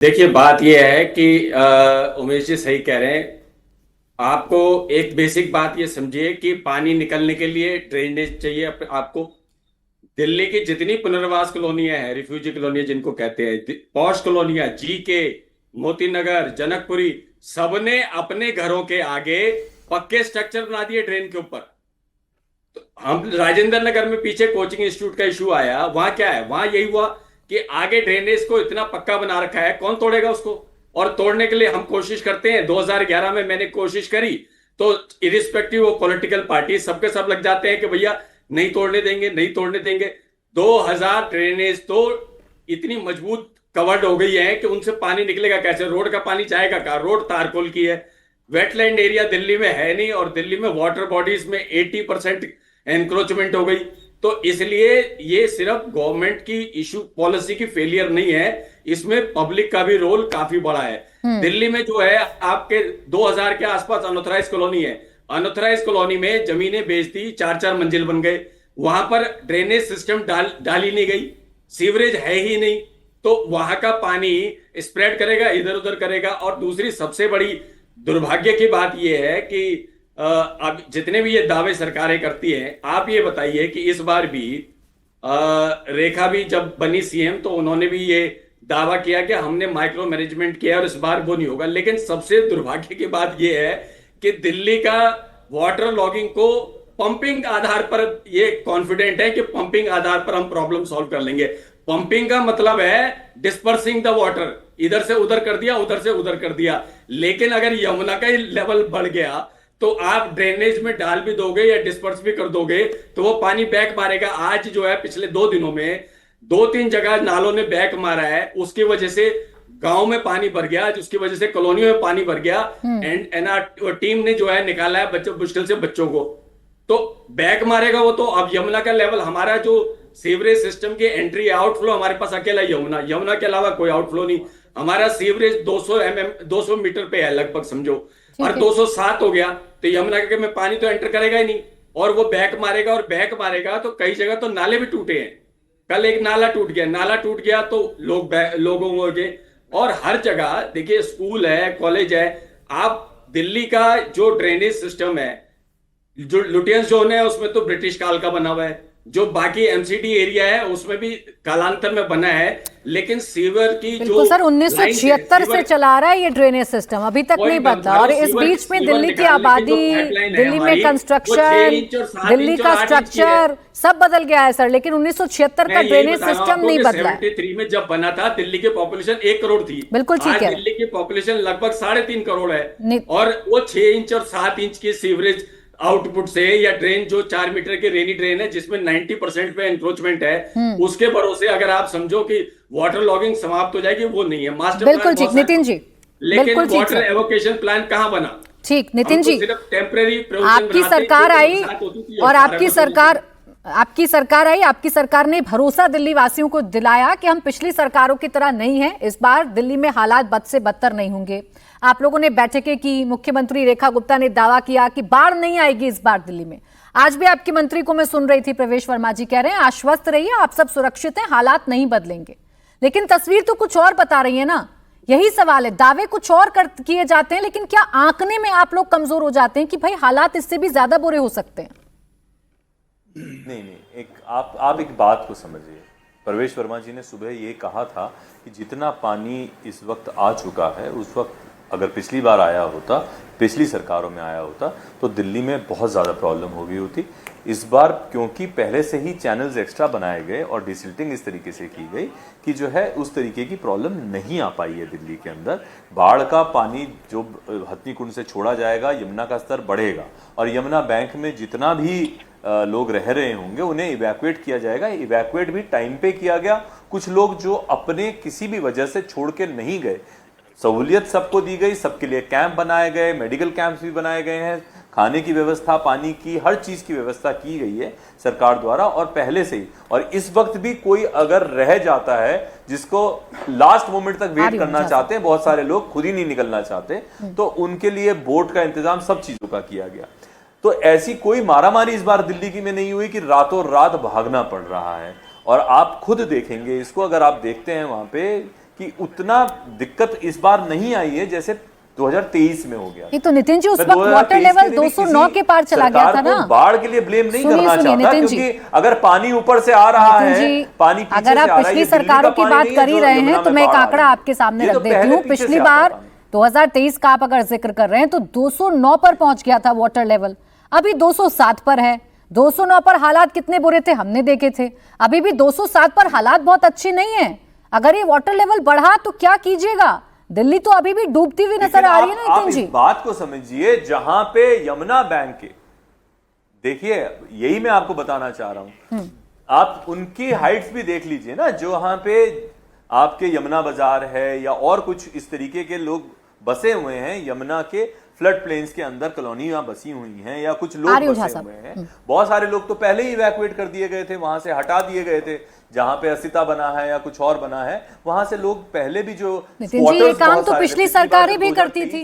देखिए, बात यह है कि उमेश जी सही कह रहे हैं। आपको एक बेसिक बात ये समझिए कि पानी निकलने के लिए ड्रेनेज चाहिए आपको। दिल्ली की जितनी पुनर्वास कॉलोनियां हैं, रिफ्यूजी कॉलोनियां जिनको कहते हैं, पॉश कॉलोनियां, जी के, मोती नगर, जनकपुरी, सबने अपने घरों के आगे पक्के स्ट्रक्चर बना दिए ड्रेन के ऊपर। तो हम राजेंद्र नगर में पीछे कोचिंग इंस्टीट्यूट का इशू आया, वहां क्या है, वहां यही हुआ कि आगे ड्रेनेज को इतना पक्का बना रखा है, कौन तोड़ेगा उसको। और तोड़ने के लिए हम कोशिश करते हैं। 2011 में मैंने कोशिश करी, तो इरिस्पेक्टिव ऑफ पॉलिटिकल पार्टी सबके सब लग जाते हैं कि भैया नहीं तोड़ने देंगे, नहीं तोड़ने देंगे। 2000 ड्रेनेज तो इतनी मजबूत कवर्ड हो गई है कि उनसे पानी निकलेगा कैसे? रोड का पानी जाएगा कहाँ? रोड तारकोल की है। वेटलैंड एरिया दिल्ली में है नहीं, और दिल्ली में वाटर बॉडीज में 80% एनक्रोचमेंट हो गई। तो इसलिए ये सिर्फ गवर्नमेंट की इशू पॉलिसी की फेलियर नहीं है, इसमें पब्लिक का भी रोल काफी बड़ा है। दिल्ली में जो है आपके 2000 के आसपास अनऑथराइज कॉलोनी है। अनऑथराइज कॉलोनी में जमीनें बेच दी, 4-4 मंजिल बन गए। वहां पर ड्रेनेज सिस्टम डाली नहीं गई, सीवरेज है ही नहीं, तो वहां का पानी स्प्रेड करेगा, इधर उधर करेगा। और दूसरी सबसे बड़ी दुर्भाग्य की बात यह है कि अब जितने भी ये दावे सरकारें करती हैं, आप ये बताइए कि इस बार भी रेखा भी जब बनी सीएम तो उन्होंने भी ये दावा किया कि हमने माइक्रो मैनेजमेंट किया और इस बार वो नहीं होगा। लेकिन सबसे दुर्भाग्य की बात यह है कि दिल्ली का वाटर लॉगिंग को पंपिंग आधार पर ये कॉन्फिडेंट है कि पंपिंग आधार पर हम प्रॉब्लम सॉल्व कर लेंगे। पंपिंग का मतलब है डिस्पर्सिंग द वाटर, इधर से उधर कर दिया, उधर से उधर कर दिया। लेकिन अगर यमुना का ही लेवल बढ़ गया तो आप ड्रेनेज में डाल भी दोगे या डिस्पर्स भी कर दोगे तो वो पानी बैक मारेगा। आज जो है पिछले 2 दिनों में 2-3 जगह नालों ने बैक मारा है, उसकी वजह से गांव में पानी भर गया, जिसकी वजह से कॉलोनियों में पानी भर गया। एंड एनआर टीम ने जो है निकाला है बच्चों, मुश्किल से बच्चों को। तो बैक मारेगा वो। तो अब यमुना का लेवल, हमारा जो सीवरेज सिस्टम की एंट्री आउटफ्लो, हमारे पास अकेला यमुना के अलावा कोई आउटफ्लो नहीं। हमारा सीवरेज 200 मीटर पे है लगभग, समझो, और 207 हो गया तो यमुना के में पानी तो एंटर करेगा ही नहीं, और वो बैक मारेगा। और बैक मारेगा तो कई जगह तो नाले भी टूटे हैं। कल एक नाला टूट गया तो लोगों के, और हर जगह देखिए स्कूल है, कॉलेज है। आप दिल्ली का जो ड्रेनेज सिस्टम है, जो लुटियंस जोन है, उसमें तो ब्रिटिश काल का बना हुआ है। जो बाकी एमसीडी एरिया है उसमें भी कालांतर में बना है। लेकिन सीवर की जो सर 1976 से चला रहा है ये ड्रेनेज सिस्टम, अभी तक नहीं बदला। और इस बीच में दिल्ली की आबादी, दिल्ली में कंस्ट्रक्शन, दिल्ली का स्ट्रक्चर सब बदल गया है सर, लेकिन 1976 का ड्रेनेज सिस्टम नहीं बदला। 73 में जब बना था दिल्ली की पॉपुलेशन 1 करोड़ थी। बिल्कुल ठीक है। दिल्ली की पॉपुलेशन लगभग 3.5 करोड़ है, और वो 6 इंच और 7 इंच की सीवरेज आउटपुट से, या ड्रेन जो 4 मीटर की रेनी ड्रेन है जिसमें 90% पे एनक्रोचमेंट है, उसके भरोसे अगर आप समझो कि वाटर लॉगिंग समाप्त हो जाएगी, वो नहीं है। मास्टर बिल्कुल ठीक नितिन जी, लेकिन वाटर एवोकेशन प्लान कहां बना? ठीक नितिन जी, सिर्फ टेम्परेरी आपकी सरकार आई और आपकी सरकार ने भरोसा दिल्ली वासियों को दिलाया कि हम पिछली सरकारों की तरह नहीं हैं, इस बार दिल्ली में हालात बद से बदतर नहीं होंगे। आप लोगों ने बैठकें की, मुख्यमंत्री रेखा गुप्ता ने दावा किया कि बाढ़ नहीं आएगी इस बार दिल्ली में। आज भी आपके मंत्री को मैं सुन रही थी, प्रवेश वर्मा जी कह रहे हैं आश्वस्त रहिए, आप सब सुरक्षित हैं, हालात नहीं बदलेंगे। लेकिन तस्वीर तो कुछ और बता रही है ना। यही सवाल है, दावे कुछ और किए जाते हैं, लेकिन क्या आंकने में आप लोग कमजोर हो जाते हैं कि भाई हालात इससे भी ज्यादा बुरे हो सकते हैं? नहीं, एक आप एक बात को समझिए। प्रवेश वर्मा जी ने सुबह ये कहा था कि जितना पानी इस वक्त आ चुका है, उस वक्त अगर पिछली बार आया होता, पिछली सरकारों में आया होता, तो दिल्ली में बहुत ज़्यादा प्रॉब्लम हो गई होती। इस बार क्योंकि पहले से ही चैनल्स एक्स्ट्रा बनाए गए और डिसिल्टिंग इस तरीके से की गई कि जो है उस तरीके की प्रॉब्लम नहीं आ पाई है दिल्ली के अंदर। बाढ़ का पानी जो हथनी कुंड से छोड़ा जाएगा, यमुना का स्तर बढ़ेगा, और यमुना बैंक में जितना भी लोग रह रहे होंगे उन्हें इवैक्यूएट किया जाएगा। इवैक्यूएट भी टाइम पे किया गया। कुछ लोग जो अपने किसी भी वजह से छोड़ के नहीं गए, सहूलियत सबको दी गई, सबके लिए कैंप बनाए गए, मेडिकल कैंप्स भी बनाए गए हैं, खाने की व्यवस्था, पानी की, हर चीज की व्यवस्था की गई है सरकार द्वारा और पहले से ही। और इस वक्त भी कोई अगर रह जाता है जिसको लास्ट मोमेंट तक वेट करना चाहते हैं, बहुत सारे लोग खुद ही नहीं निकलना चाहते, तो उनके लिए बोट का इंतजाम सब चीजों का किया गया। तो ऐसी कोई मारामारी इस बार दिल्ली की में नहीं हुई कि रातों रात भागना पड़ रहा है। और आप खुद देखेंगे इसको, अगर आप देखते हैं वहां पे कि उतना दिक्कत इस बार नहीं आई है जैसे 2023 में हो गया। ये तो नितिन जी उस वक्त वाटर लेवल 209 के पार चला गया था ना। बाढ़ के लिए ब्लेम नहीं करना चाहता, नितिन जी, क्योंकि अगर पानी ऊपर से आ रहा है, पानी पीछे अगर आप पिछली सरकारों की बात कर ही रहे हैं तो मैं एक आंकड़ा आपके सामने रख देती हूँ। पिछली बार 2023 का आप अगर जिक्र कर रहे हैं तो 209 पर पहुंच गया था वाटर लेवल, अभी 207 पर है। 209 पर हालात कितने बुरे थे हमने देखे थे, अभी भी 207 पर हालात बहुत अच्छी नहीं है। अगर ये वाटर लेवल बढ़ा तो क्या कीजिएगा? दिल्ली तो अभी भी डूबती हुई नजर आ रही है ना नितिन जी। इस बात को समझिए, जहां पे यमुना बैंक के, देखिए यही मैं आपको बताना चाह रहा हूं, आप उनकी हाइट्स भी देख लीजिए ना, जो वहां पे आपके यमुना बाजार है या और कुछ इस तरीके के लोग बसे हुए हैं यमुना के फ्लड प्लेन्स के अंदर, कॉलोनियां बसी हुई हैं या कुछ लोग बसे हुए हैं। बहुत सारे लोग तो पहले ही इवैक्यूएट कर दिए गए थे, वहां से हटा दिए गए थे। जहां पे अस्तिता बना है या कुछ और बना है, वहां से लोग पहले भी जो नितिन जी ये काम तो पिछली सरकारें भी करती थी।